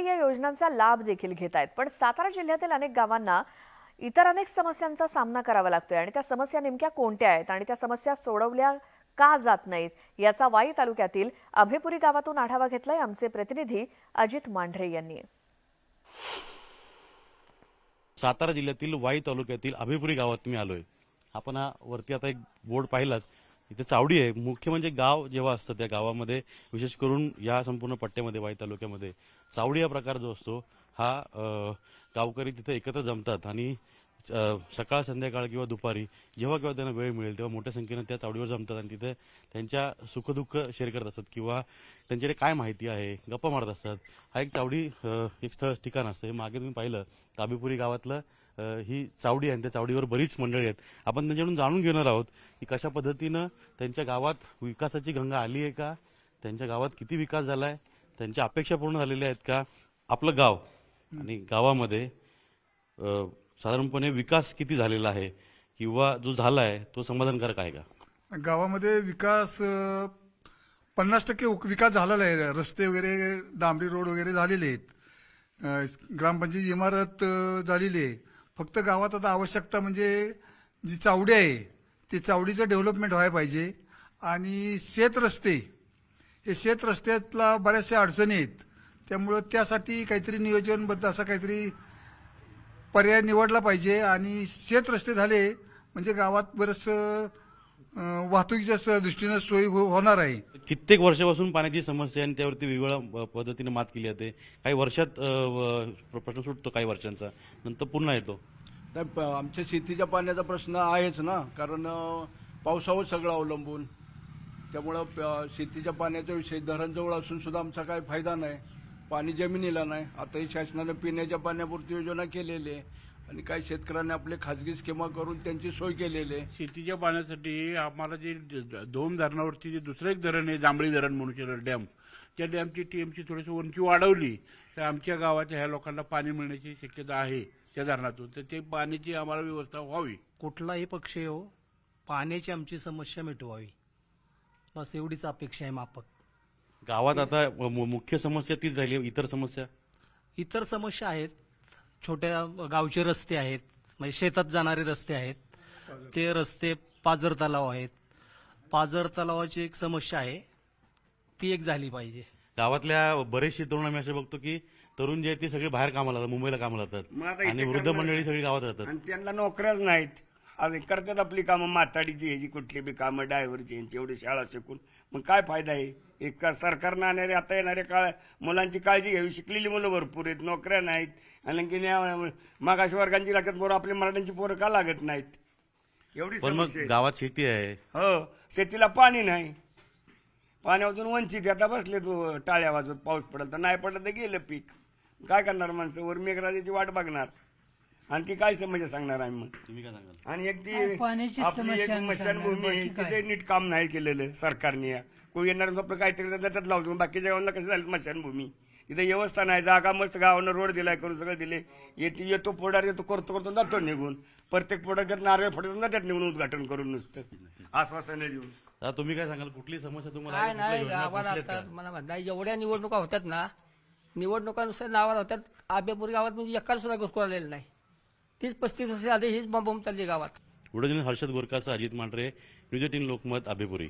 या योजनांचा लाभ देखील घेत आहेत, पण सातारा जिल्ह्यातील अनेक गावांना इतर अनेक समस्यांचा सामना करावा लागतोय आणि त्या समस्या नेमक्या कोणत्या आहेत आणि त्या समस्या सोडवल्या का जात नाहीत याचा वाई तालुक्यातील अभेपुरी गावातून आढावा घेतलाय आमचे प्रतिनिधी अजित मांढरे यांनी। सातारा जिल्ह्यातील वाई तालुक्यातील अभेपुरी गावात मी आलोय। आपण वरती आता एक बोर्ड पाहिलाच, इथे चावडी आहे। मुख्य म्हणजे गाव जेव्हा असतं त्या गावामध्ये विशेष करून या संपूर्ण पट्ट्यामध्ये वाई तालुक्यामध्ये चावडी हा प्रकार जो असतो हा गावकरी तिथे एकत्र जमतात आणि सकाळ संध्याकाळ किंवा दुपारी जेव्हा केव्हा त्यांना वेळ मिळेल तेव्हा मोठ्या संख्येने त्या चावडीवर जमतात आणि तिथे त्यांच्या सुखदुःख शेअर करत असतात किंवा त्यांच्याकडे काय माहिती आहे गप्पा मारत असतात। हा एक चावडी एक स्थळ ठिकाण असतं। मागे तुम्ही पाहिलं अभेपुरी गावातलं ही चावडी आहे, त्या चावडीवर बरीच मंडळी आहेत। आपण त्यांच्याकडून जाणून घेणार आहोत की कशा पद्धतीनं त्यांच्या गावात विकासाची गंगा आली आहे का, त्यांच्या गावात किती विकास झालाय, त्यांच्या अपेक्षा पूर्ण झालेल्या आहेत का, आपलं गाव आणि गावामध्ये साधारणपणे विकास किती झालेला आहे किंवा जो झालाय तो समाधानकारक आहे का। गावामध्ये विकास 50% विकास झालेला आहे। रस्ते वगैरे डांबरी रोड वगैरे झालेले आहेत, ग्रामपंचायत इमारत झालेली आहे। फक्त गावात आता आवश्यकता म्हणजे जी चावडी आहे ते चावडीचं डेव्हलपमेंट व्हायला पाहिजे आणि शेत रस्त्यातला बऱ्याचशा अडचणी आहेत, त्यामुळे त्यासाठी काहीतरी नियोजनबद्ध असा काहीतरी पर्याय निवडला पाहिजे आणि शेत रस्ते झाले म्हणजे गावात बरंच वाहतुकीच्या दृष्टीने सोयी होणार आहे। कित्येक वर्षापासून पाण्याची समस्या आणि त्यावरती वेगवेगळ्या पद्धतीने मात केली जाते। काही वर्षात प्रश्न सुटतो, काही वर्षांचा नंतर पुन्हा येतो। आमच्या शेतीच्या पाण्याचा प्रश्न आहेच ना, कारण पावसावर सगळं अवलंबून, त्यामुळं शेतीच्या पाण्याचा विषय धरणजवळ असून सुद्धा आमचा काही फायदा नाही, पाणी जमिनीला नाही। आताही शासनाने पिण्याच्या पाण्यापुरती योजना केलेली आहे आणि काही शेतकऱ्यांनी आपले खाजगी स्कीमा करून त्यांची सोय केलेली आहे। शेतीच्या पाण्यासाठी आम्हाला जे 2 धरणावरती जे दुसरं एक धरण आहे जांभळी धरण म्हणून डॅम, त्या डॅमची टीएमची थोडीशी उंची वाढवली तर आमच्या गावाच्या ह्या लोकांना पाणी मिळण्याची शक्यता आहे त्या धरणातून, तर ते पाण्याची आम्हाला व्यवस्था व्हावी। कुठलाही पक्ष हो, पाण्याची आमची समस्या मिटवावी, बस एवढीच अपेक्षा आहे माफक। गावात आता मुख्य समस्या तीच राहिली, इतर समस्या आहेत। छोट्या गावचे रस्ते आहेत, म्हणजे शेतात जाणारे रस्ते आहेत, ते रस्ते पाझर तलाव आहेत, पाझर तलावाची एक समस्या आहे, ती एक झाली पाहिजे। गावातल्या बरेचसे तरुण आम्ही असे बघतो की तरुण जे आहेत ते सगळे बाहेर कामाला जातात, मुंबईला कामाला जातात आणि वृद्ध मंडळी सगळी गावात राहतात आणि त्यांना नोकऱ्याच नाहीत। आज करतात आपली कामं, माताडीची ह्याची कुठली बी कामं, ड्रायव्हरची यांची, एवढी शाळा शिकून मग काय फायदा आहे। एक सरकारनं आणणारे आता येणारे मुलांची काळजी घ्यावी, शिकलेली मुलं भरपूर आहेत, नोकऱ्या नाहीत आणि मागाशी वर्गांची लागत पोरं, आपल्या मराठ्यांची पोरं का लागत नाहीत एवढी समस्या। गावात शेती आहे, हो, शेतीला पाणी नाही, पाण्यापासून वंचित आता बसले टाळ्या वाजवत, पाऊस पडला तर नाही पडलं तर गेलं पीक, काय करणार माणसं, वर मेघराजाची वाट बघणार, आणखी काय समस्या सांगणार आम्ही मग, तुम्ही काय सांगाल। आणि एक ती आपली स्मशानभूमी तिथे नीट काम नाही केलेलं सरकारने, कोणी येणार आपलं काहीतरी त्याच्यात लावतो, बाकीच्या गावांना कसं झालं स्मशानभूमी, तिथे व्यवस्था नाही, जागा मस्त गावानं रोड दिलाय करून सगळं दिले, येतो पोडार येतो करतो जातो निघून, प्रत्येक पोडाच्यात नारळ फडतो जातात निघून उद्घाटन करून नुसतं आश्वासन देऊन। तुम्ही काय सांगाल, कुठली समस्या तुम्हाला काय नाही गावात आता मला म्हणता एवढ्या निवडणुका होतात ना, निवडणुकानुसार नावाला होतात, अभेपुरी गावात म्हणजे एकाला सुद्धा घुसखोर आलेलं नाही, 30-35 वर्ष आधी हीच बॉम्ब चालली गावात। हर्षद गोरकाचा, अजित मांढरे, न्यूज 18 लोकमत, अभेपुरी।